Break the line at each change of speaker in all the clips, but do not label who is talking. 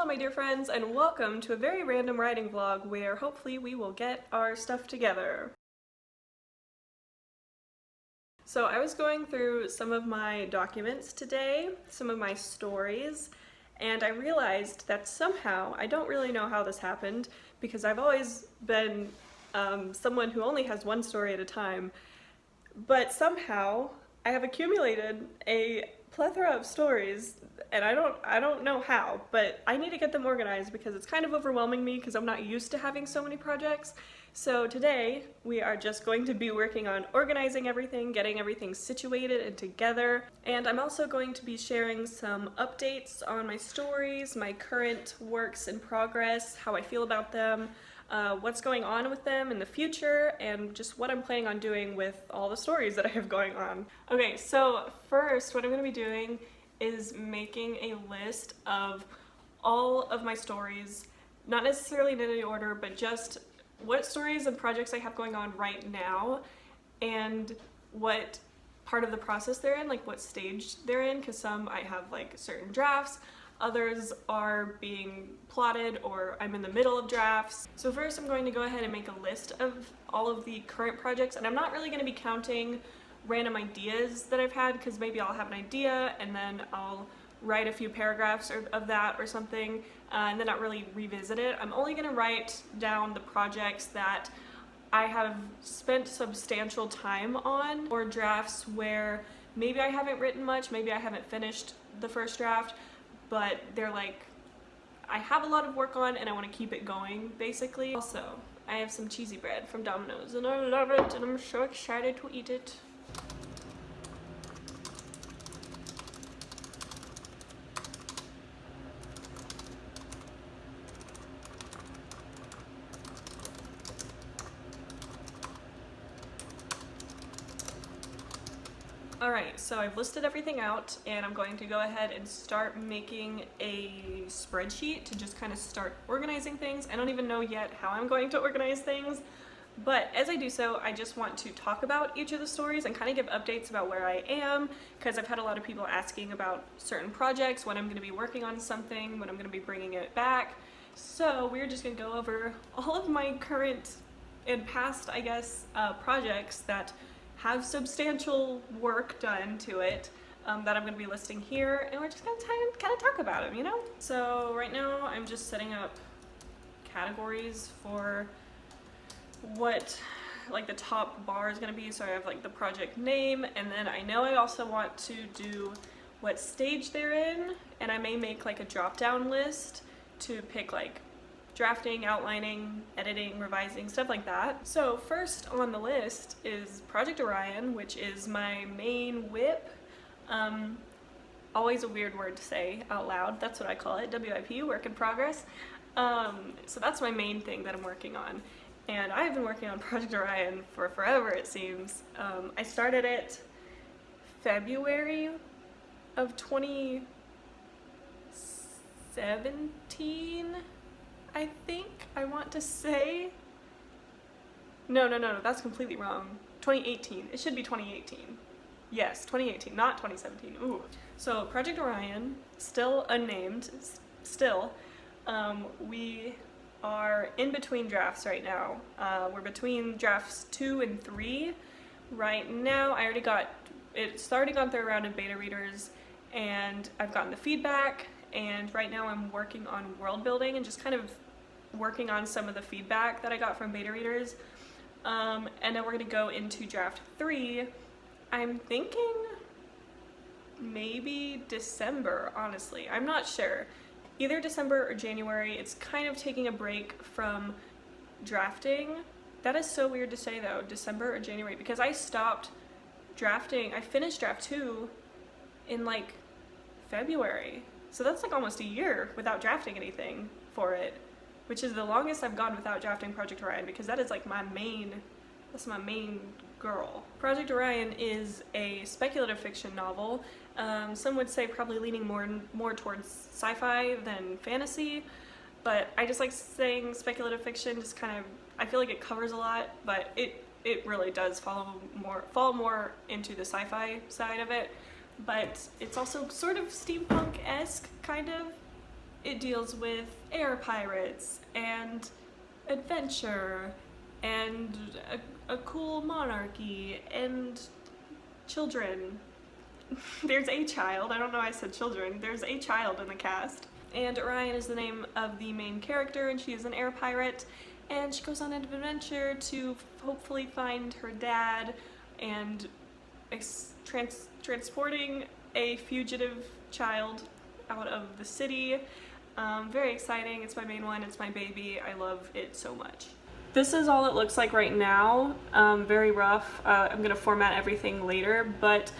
Hello my dear friends, and welcome to a very random writing vlog where hopefully we will get our stuff together. So I was going through some of my documents today, some of my stories, and I realized that somehow, I don't really know how this happened because I've always been someone who only has one story at a time, but somehow I have accumulated a plethora of stories, and I don't know how, but I need to get them organized because it's kind of overwhelming me because I'm not used to having so many projects. So today we are just going to be working on organizing everything, getting everything situated and together, and I'm also going to be sharing some updates on my stories, my current works in progress, how I feel about them, what's going on with them in the future, and just what I'm planning on doing with all the stories that I have going on. Okay, so first what I'm going to be doing is making a list of all of my stories, not necessarily in any order, but just what stories and projects I have going on right now and what part of the process they're in, like what stage they're in, because some I have like certain drafts, others are being plotted or I'm in the middle of drafts. So first I'm going to go ahead and make a list of all of the current projects, and I'm not really going to be counting random ideas that I've had because maybe I'll have an idea and then I'll write a few paragraphs of that or something and then not really revisit it. I'm only going to write down the projects that I have spent substantial time on, or drafts where maybe I haven't written much, maybe I haven't finished the first draft, but they're like, I have a lot of work on and I want to keep it going, basically. Also, I have some cheesy bread from Domino's and I love it and I'm so excited to eat it. Alright, so I've listed everything out and I'm going to go ahead and start making a spreadsheet to just kind of start organizing things. I don't even know yet how I'm going to organize things, but as I do so, I just want to talk about each of the stories and kind of give updates about where I am, because I've had a lot of people asking about certain projects, when I'm going to be working on something, when I'm going to be bringing it back. So we're just going to go over all of my current and past, I guess, projects that have substantial work done to it that I'm going to be listing here, and we're just going to kind of talk about them, you know? So right now I'm just setting up categories for what like the top bar is going to be. So I have like the project name, and then I know I also want to do what stage they're in, and I may make like a drop-down list to pick like drafting, outlining, editing, revising, stuff like that. So first on the list is Project Orion, which is my main WIP. Always a weird word to say out loud. That's what I call it, WIP, work in progress. So that's my main thing that I'm working on. And I have been working on Project Orion for forever, it seems. I started it February of 2017. I think I want to say, no, that's completely wrong. 2018, it should be 2018. Yes, 2018, not 2017, ooh. So Project Orion, still unnamed, still. We are in between drafts right now. We're between drafts 2 and 3. Right now, I already got, it's already gone through a round of beta readers, and I've gotten the feedback, and right now I'm working on world building and just kind of working on some of the feedback that I got from beta readers. And then we're gonna go into draft 3. I'm thinking maybe December, honestly. I'm not sure. Either December or January. It's kind of taking a break from drafting. That is so weird to say though, December or January, because I stopped drafting. I finished draft 2 in like February. So that's like almost a year without drafting anything for it, which is the longest I've gone without drafting Project Orion, because that is like that's my main girl. Project Orion is a speculative fiction novel. Some would say probably leaning more towards sci-fi than fantasy, but I just like saying speculative fiction, just kind of, I feel like it covers a lot, but it really does fall more into the sci-fi side of it, but it's also sort of steampunk-esque, kind of. it deals with air pirates and adventure and a cool monarchy and children. There's a child, I don't know why I said children, there's a child in the cast. And Orion is the name of the main character, and she is an air pirate, and she goes on an adventure to hopefully find her dad and transporting a fugitive child out of the city. Very exciting. It's my main one. It's my baby. I love it so much. This is all it looks like right now. Very rough. I'm gonna format everything later, but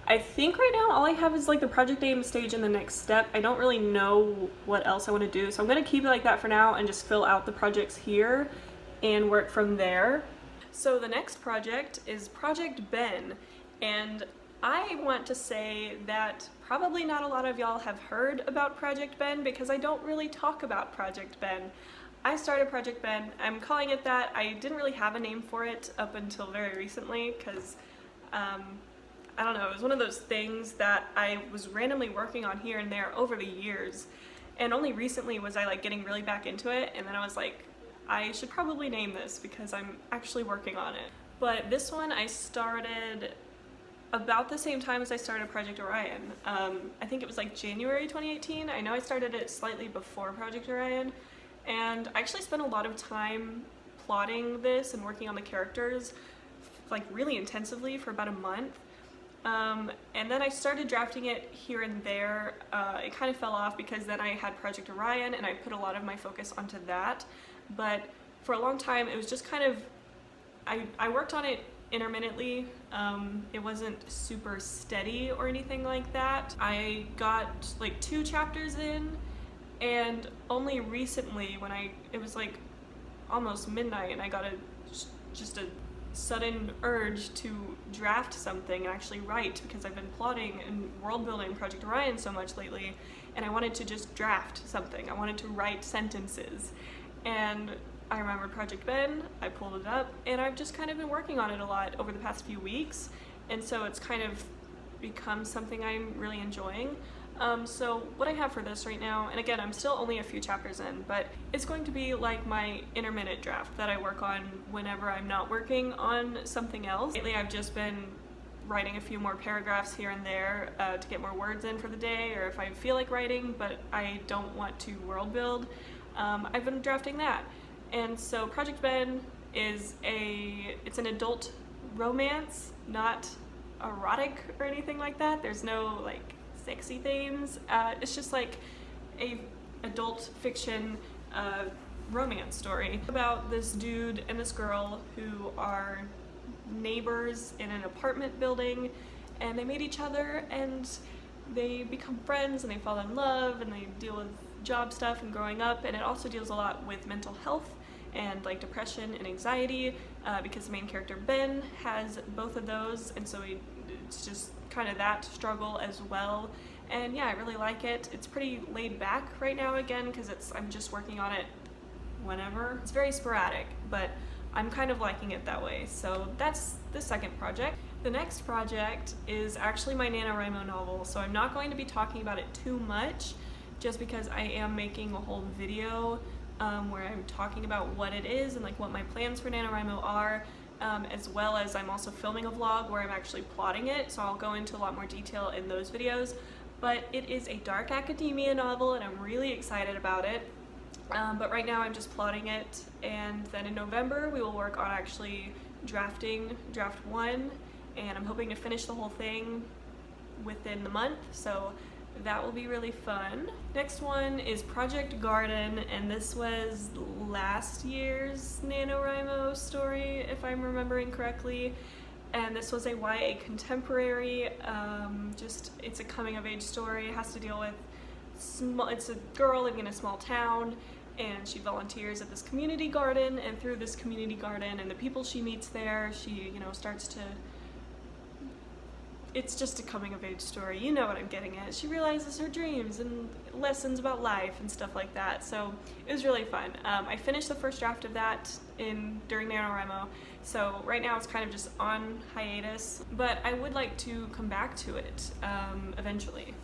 I think right now all I have is like the project name, stage, and the next step. I don't really know what else I want to do, so I'm gonna keep it like that for now and just fill out the projects here and work from there. So the next project is Project Ben, and I want to say that probably not a lot of y'all have heard about Project Ben because I don't really talk about Project Ben. I started Project Ben, I'm calling it that. I didn't really have a name for it up until very recently because I don't know, it was one of those things that I was randomly working on here and there over the years, and only recently was I like getting really back into it, and then I was like, I should probably name this because I'm actually working on it. But this one I started about the same time as I started Project Orion. I think it was like January 2018. I know I started it slightly before Project Orion, and I actually spent a lot of time plotting this and working on the characters like really intensively for about a month. And then I started drafting it here and there. It kind of fell off because then I had Project Orion and I put a lot of my focus onto that. But for a long time it was just kind of, I worked on it intermittently. It wasn't super steady or anything like that. I got like 2 chapters in, and only recently when it was like almost midnight and I got just a sudden urge to draft something and actually write, because I've been plotting and world building Project Orion so much lately, and I wanted to just draft something. I wanted to write sentences, and I remembered Project Ben, I pulled it up, and I've just kind of been working on it a lot over the past few weeks, and so it's kind of become something I'm really enjoying. So what I have for this right now, and again, I'm still only a few chapters in, but it's going to be like my intermittent draft that I work on whenever I'm not working on something else. Lately, I've just been writing a few more paragraphs here and there to get more words in for the day, or if I feel like writing, but I don't want to world build, I've been drafting that. And so Project Ben is it's an adult romance, not erotic or anything like that. There's no like sexy themes. It's just like a adult fiction romance story about this dude and this girl who are neighbors in an apartment building, and they meet each other and they become friends and they fall in love and they deal with job stuff and growing up, and it also deals a lot with mental health and like depression and anxiety, because the main character Ben has both of those, and so it's just kind of that struggle as well. And yeah, I really like it. It's pretty laid back right now again because I'm just working on it whenever. It's very sporadic, but I'm kind of liking it that way. So that's the second project. The next project is actually my Nanowrimo novel, so I'm not going to be talking about it too much just because I am making a whole video where I'm talking about what it is and like what my plans for Nanowrimo are. As well as I'm also filming a vlog where I'm actually plotting it, so I'll go into a lot more detail in those videos. But it is a dark academia novel and I'm really excited about it. But right now I'm just plotting it, and then in November we will work on actually drafting draft 1, and I'm hoping to finish the whole thing within the month, so that will be really fun. Next one is Project Garden, and this was last year's NaNoWriMo story, if I'm remembering correctly. And this was a YA contemporary, it's a coming of age story. It has to deal with it's a girl living in a small town, and she volunteers at this community garden, and through this community garden and the people she meets there, she, starts to, it's just a coming of age story, you know what I'm getting at. She realizes her dreams and lessons about life and stuff like that, so it was really fun. I finished the first draft of that during NaNoWriMo, so right now it's kind of just on hiatus, but I would like to come back to it eventually.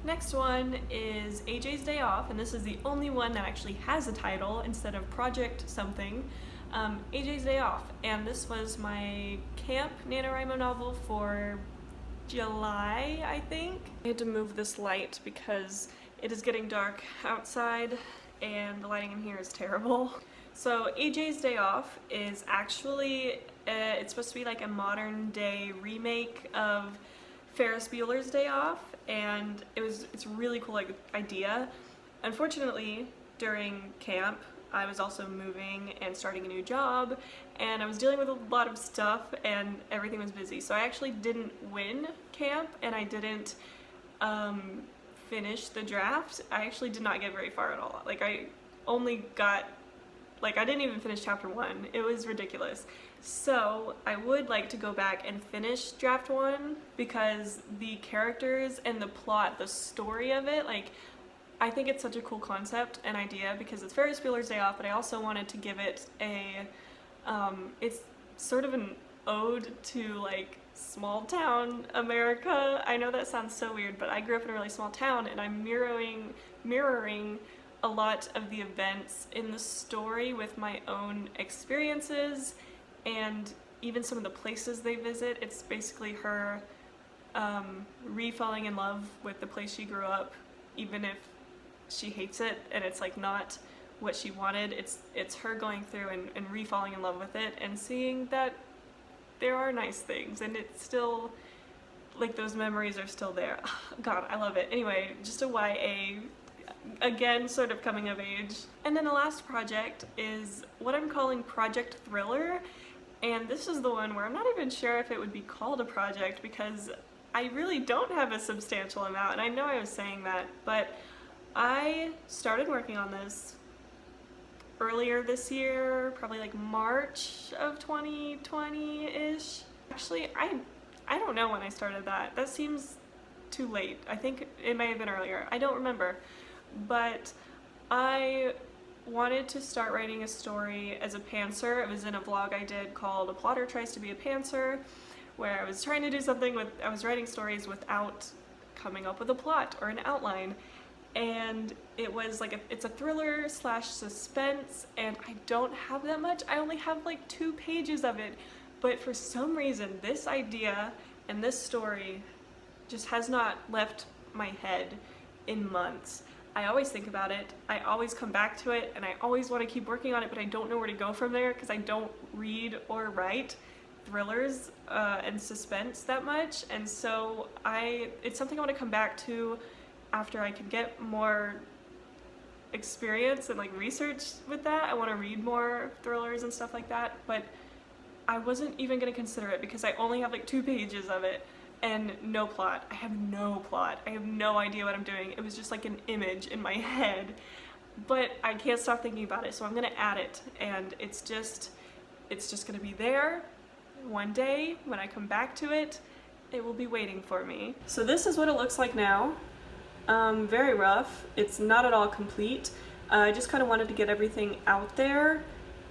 Next one is AJ's Day Off, and this is the only one that actually has a title instead of Project something. AJ's Day Off, and this was my camp Nanowrimo novel for July, I think. I had to move this light because it is getting dark outside and the lighting in here is terrible. So AJ's Day Off is actually, it's supposed to be like a modern day remake of Ferris Bueller's Day Off, and it's a really cool idea. Unfortunately, during camp, I was also moving and starting a new job, and I was dealing with a lot of stuff and everything was busy. So I actually didn't win camp, and I didn't finish the draft. I actually did not get very far at all. Like I only got, I didn't even finish chapter 1. It was ridiculous. So I would like to go back and finish draft 1 because the characters and the plot, the story of it, I think it's such a cool concept and idea because it's Ferris Bueller's Day Off, but I also wanted to give it it's sort of an ode to small town America. I know that sounds so weird, but I grew up in a really small town, and I'm mirroring a lot of the events in the story with my own experiences and even some of the places they visit. It's basically her re-falling in love with the place she grew up, even if she hates it and it's not what she wanted. It's her going through and re-falling in love with it and seeing that there are nice things and it's still, those memories are still there. God, I love it. Anyway, just a YA, again, sort of coming of age. And then the last project is what I'm calling Project Thriller, and this is the one where I'm not even sure if it would be called a project because I really don't have a substantial amount, and I know I was saying that, but I started working on this earlier this year, probably March of 2020-ish. Actually, I don't know when I started that. That seems too late. I think it may have been earlier. I don't remember. But I wanted to start writing a story as a pantser. It was in a blog I did called A Plotter Tries to be a Pantser, where I was trying to do something I was writing stories without coming up with a plot or an outline. And it was it's a thriller / suspense, and I don't have that much. I only have 2 pages of it, but for some reason this idea and this story just has not left my head in months. I always think about it, I always come back to it, and I always want to keep working on it, but I don't know where to go from there because I don't read or write thrillers and suspense that much, and so it's something I want to come back to after I can get more experience and research with that. I want to read more thrillers and stuff like that, but I wasn't even going to consider it because I only have 2 pages of it and no plot. I have no plot. I have no idea what I'm doing. It was just an image in my head, but I can't stop thinking about it, so I'm going to add it, and it's just going to be there. One day when I come back to it, it will be waiting for me. So this is what it looks like now. Very rough. It's not at all complete. I just kind of wanted to get everything out there,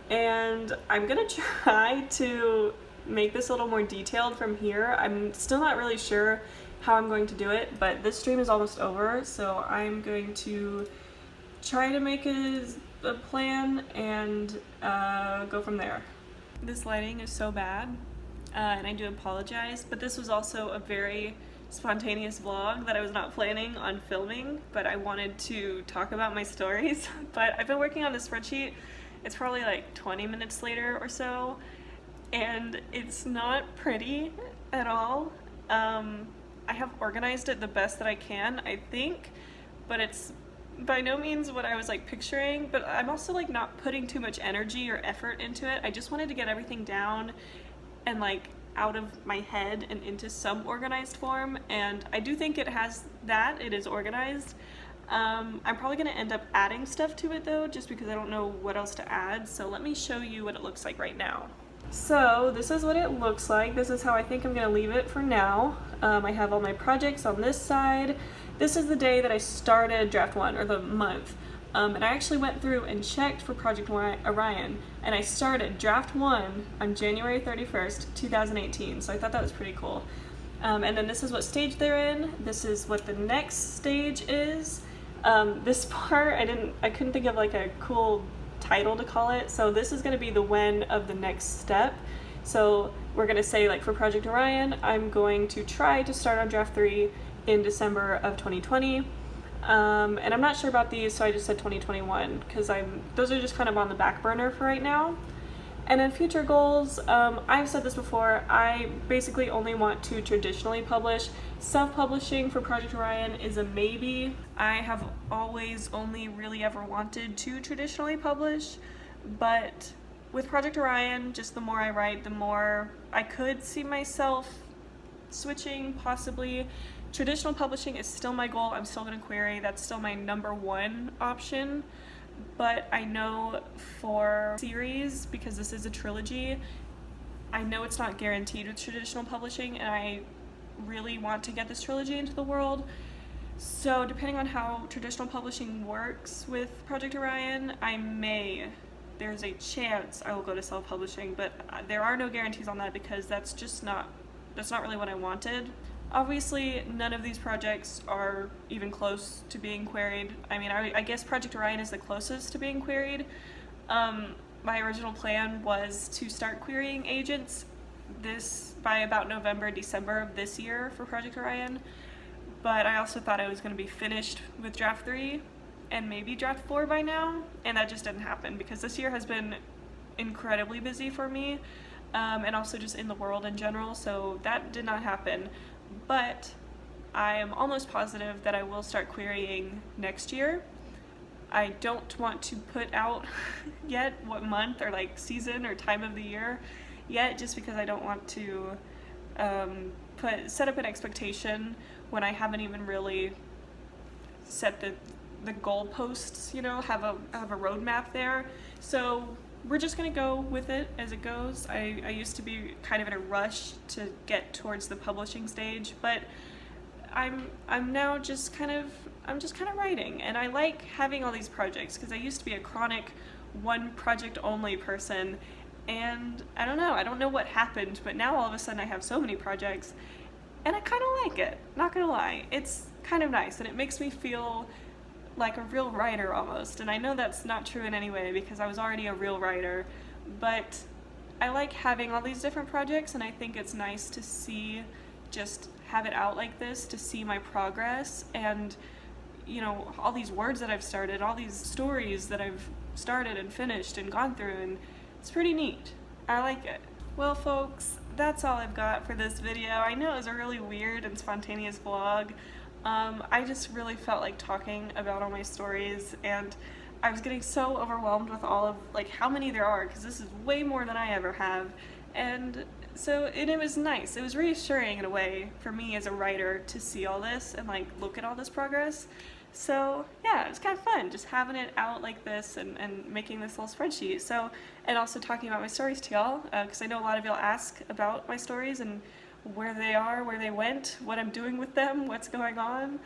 and I'm gonna try to make this a little more detailed from here. I'm still not really sure how I'm going to do it, but this stream is almost over, so I'm going to try to make a plan and go from there. This lighting is so bad, and I do apologize, but this was also a very spontaneous vlog that I was not planning on filming, but I wanted to talk about my stories. But I've been working on this spreadsheet. It's probably 20 minutes later or so, and it's not pretty at all. I have organized it the best that I can, I think, but it's by no means what I was picturing, but I'm also not putting too much energy or effort into it. I just wanted to get everything down and out of my head and into some organized form, and I do think it has that. It is organized. I'm probably going to end up adding stuff to it though, just because I don't know what else to add, so let me show you what it looks like right now. So this is what it looks like. This is how I think I'm going to leave it for now. I have all my projects on this side. This is the day that I started draft 1, or the month. And I actually went through and checked for Project Orion, and I started draft 1 on January 31st, 2018, so I thought that was pretty cool. And then this is what stage they're in. This is what the next stage is. This part, I couldn't think of like a cool title to call it. So this is gonna be the when of the next step. So we're gonna say, like for Project Orion, I'm going to try to start on draft 3 in December of 2020. And I'm not sure about these, so I just said 2021 because those are just kind of on the back burner for right now. And then future goals, I've said this before, I basically only want to traditionally publish. Self-publishing for Project Orion is a maybe. I have always only really ever wanted to traditionally publish, but with Project Orion, just the more I write, the more I could see myself switching, possibly. Traditional publishing is still my goal. I'm still going to query. That's still my #1 option. But I know for series, because this is a trilogy, I know it's not guaranteed with traditional publishing, and I really want to get this trilogy into the world. So depending on how traditional publishing works with Project Orion, there's a chance I will go to self-publishing, but there are no guarantees on that because that's not really what I wanted. Obviously, none of these projects are even close to being queried. I mean, I guess Project Orion is the closest to being queried. My original plan was to start querying agents by about November, December of this year for Project Orion, but I also thought I was going to be finished with draft 3 and maybe draft 4 by now, and that just didn't happen because this year has been incredibly busy for me, and also just in the world in general, so that did not happen. But I am almost positive that I will start querying next year. I don't want to put out yet what month or like season or time of the year yet, just because I don't want to set up an expectation when I haven't even really set the goalposts, have a roadmap there. So we're just gonna go with it as it goes. I used to be kind of in a rush to get towards the publishing stage, but I'm now just kind of writing, and I like having all these projects because I used to be a chronic one project only person, and I don't know what happened, but now all of a sudden I have so many projects, and I kind of like it, not gonna lie. It's kind of nice, and it makes me feel like a real writer almost, and I know that's not true in any way because I was already a real writer, but I like having all these different projects, and I think it's nice to have it out like this, to see my progress, and all these words that I've started, all these stories that I've started and finished and gone through, and it's pretty neat. I like it. Well folks, that's all I've got for this video. I know it was a really weird and spontaneous vlog. I just really felt like talking about all my stories, and I was getting so overwhelmed with all of how many there are, because this is way more than I ever have, and it was nice. It was reassuring in a way for me as a writer to see all this and look at all this progress. So yeah, it was kind of fun just having it out like this and making this little spreadsheet. So, and also talking about my stories to y'all, because I know a lot of y'all ask about my stories and where they are, where they went, what I'm doing with them, what's going on.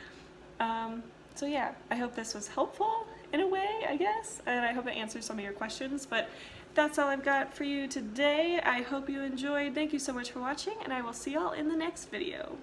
So yeah, I hope this was helpful in a way, I guess, and I hope it answers some of your questions, but that's all I've got for you today. I hope you enjoyed. Thank you so much for watching, and I will see y'all in the next video.